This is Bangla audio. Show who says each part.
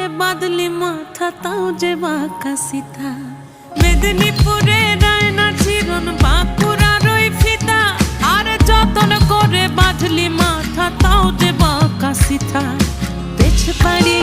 Speaker 1: করে বাদলি মাথা তাও যে বাঁকা সিথা। মেদিনীপুরে রায়না চিরন বাঁকুড়ার ওই ফিতা, আর যতন করে বাঁধলি মাথা তাও যে বাঁকা সিথা। পেছ পাড়ি